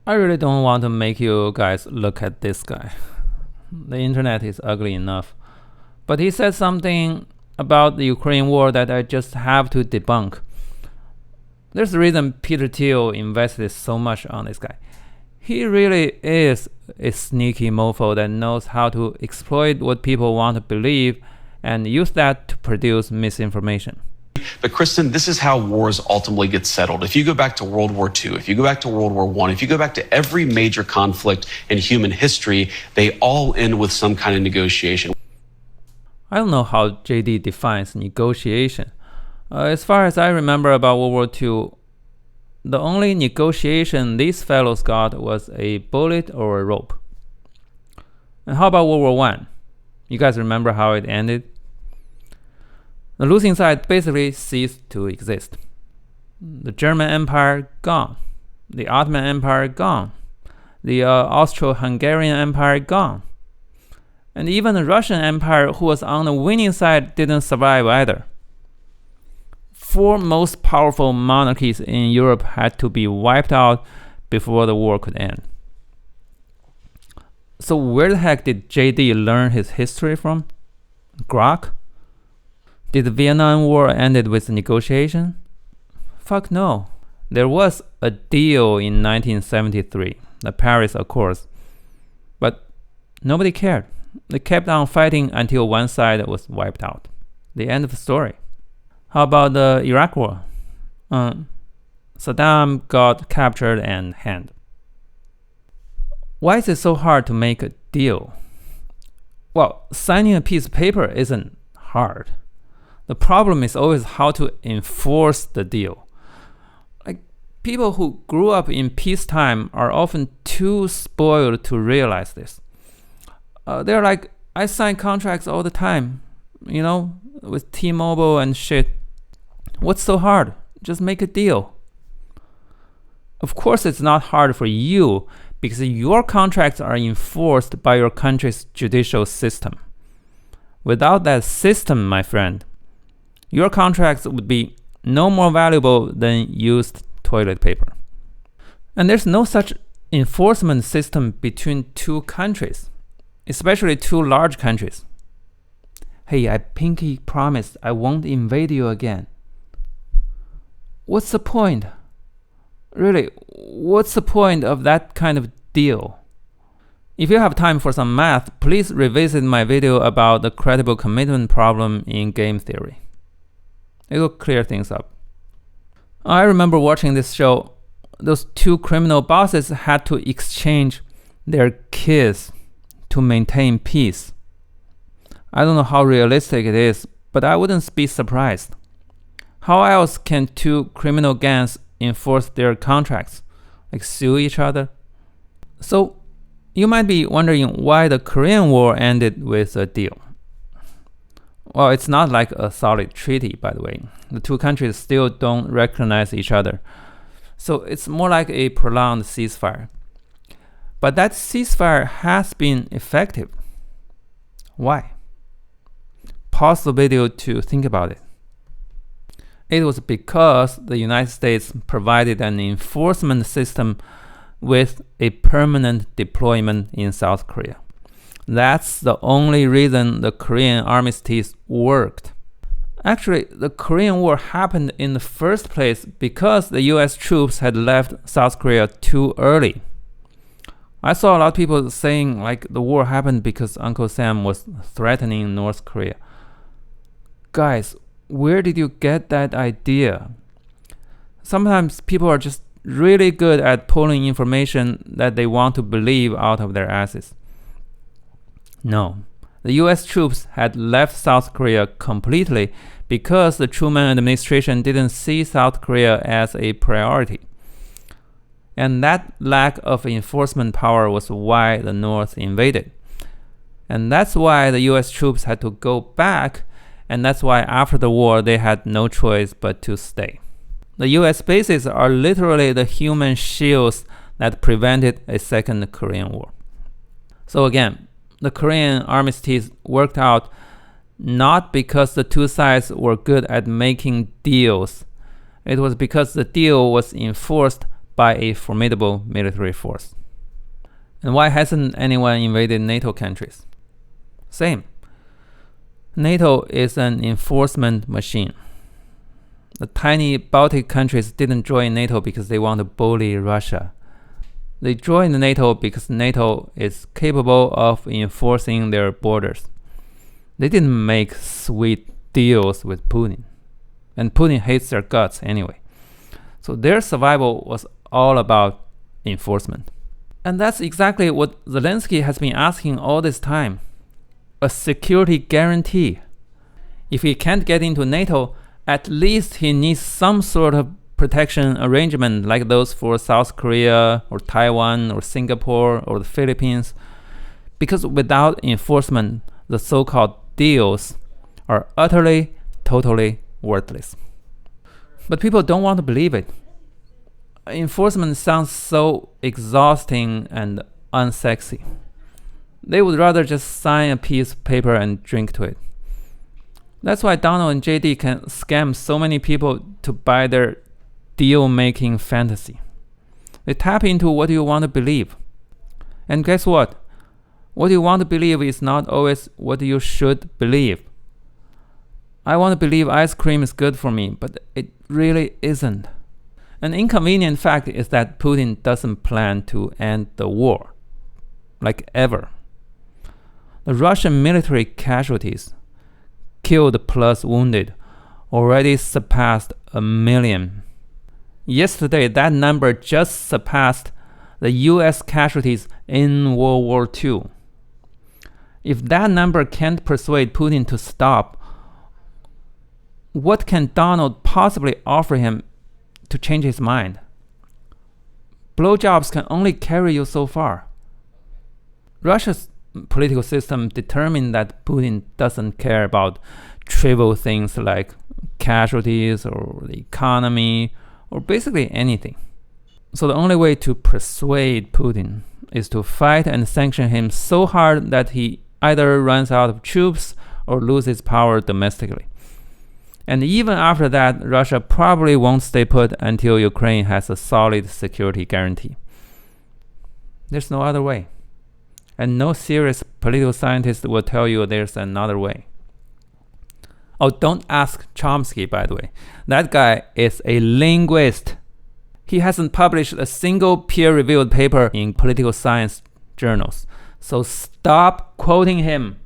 I really don't want to make you guys look at this guy. The internet is ugly enough. But he said something about the Ukraine war that I just have to debunk. There's a reason Peter Thiel invested so much on this guy. He really is a sneaky mofo that knows how to exploit what people want to believe and use that to produce misinformation. But Kristen, this is how wars ultimately get settled. If you go back to World War II, if you go back to World War I, if you go back to every major conflict in human history, they all end with some kind of negotiation. I don't know how JD defines negotiation. As far as I remember about World War II, the only negotiation these fellows got was a bullet or a rope. And how about World War I? You guys remember how it ended? The losing side basically ceased to exist. The German Empire gone. The Ottoman Empire gone. The Austro-Hungarian Empire gone. And even the Russian Empire, who was on the winning side, didn't survive either. 4 most powerful monarchies in Europe had to be wiped out before the war could end. So where the heck did JD learn his history from? Grok? Did the Vietnam War ended with negotiation? Fuck no. There was a deal in 1973, the Paris Accords. But nobody cared. They kept on fighting until one side was wiped out. The end of the story. How about the Iraq War? Saddam got captured and hanged. Why is it so hard to make a deal? Well, signing a piece of paper isn't hard. The problem is always how to enforce the deal. Like, people who grew up in peacetime are often too spoiled to realize this. They're like, I sign contracts all the time, with T-Mobile and shit. What's so hard? Just make a deal. Of course, it's not hard for you because your contracts are enforced by your country's judicial system. Without that system, my friend, your contracts would be no more valuable than used toilet paper. And there's no such enforcement system between 2 countries, especially 2 large countries. Hey, I pinky promised I won't invade you again. What's the point? Really, what's the point of that kind of deal? If you have time for some math, please revisit my video about the credible commitment problem in game theory. It will clear things up. I remember watching this show. Those 2 criminal bosses had to exchange their kids to maintain peace. I don't know how realistic it is, but I wouldn't be surprised. How else can 2 criminal gangs enforce their contracts? Like sue each other? So, you might be wondering why the Korean War ended with a deal. Well, it's not like a solid treaty, by the way. The 2 countries still don't recognize each other. So it's more like a prolonged ceasefire. But that ceasefire has been effective. Why? Pause the video to think about it. It was because the United States provided an enforcement system with a permanent deployment in South Korea. That's the only reason the Korean armistice worked. Actually, the Korean War happened in the first place because the US troops had left South Korea too early. I saw a lot of people saying like the war happened because Uncle Sam was threatening North Korea. Guys, where did you get that idea? Sometimes people are just really good at pulling information that they want to believe out of their asses. No, the US troops had left South Korea completely because the Truman administration didn't see South Korea as a priority. And that lack of enforcement power was why the North invaded. And that's why the US troops had to go back, and that's why after the war they had no choice but to stay. The US bases are literally the human shields that prevented a second Korean War. So again, the Korean armistice worked out not because the 2 sides were good at making deals. It was because the deal was enforced by a formidable military force. And why hasn't anyone invaded NATO countries? Same. NATO is an enforcement machine. The tiny Baltic countries didn't join NATO because they want to bully Russia. They joined NATO because NATO is capable of enforcing their borders. They didn't make sweet deals with Putin. And Putin hates their guts anyway. So their survival was all about enforcement. And that's exactly what Zelensky has been asking all this time. A security guarantee. If he can't get into NATO, at least he needs some sort of protection arrangement like those for South Korea or Taiwan or Singapore or the Philippines. Because without enforcement, the so-called deals are utterly, totally worthless. But people don't want to believe it. Enforcement sounds so exhausting and unsexy. They would rather just sign a piece of paper and drink to it. That's why Donald and JD can scam so many people to buy their deal-making fantasy. They tap into what you want to believe. And guess what? What you want to believe is not always what you should believe. I want to believe ice cream is good for me, but it really isn't. An inconvenient fact is that Putin doesn't plan to end the war. Like ever. The Russian military casualties, killed plus wounded, already surpassed 1 million. Yesterday, that number just surpassed the US casualties in World War II. If that number can't persuade Putin to stop, what can Donald possibly offer him to change his mind? Blowjobs can only carry you so far. Russia's political system determined that Putin doesn't care about trivial things like casualties or the economy or basically anything. So the only way to persuade Putin is to fight and sanction him so hard that he either runs out of troops or loses power domestically. And even after that, Russia probably won't stay put until Ukraine has a solid security guarantee. There's no other way. And no serious political scientist will tell you there's another way. Oh, don't ask Chomsky, by the way. That guy is a linguist. He hasn't published a single peer-reviewed paper in political science journals. So stop quoting him.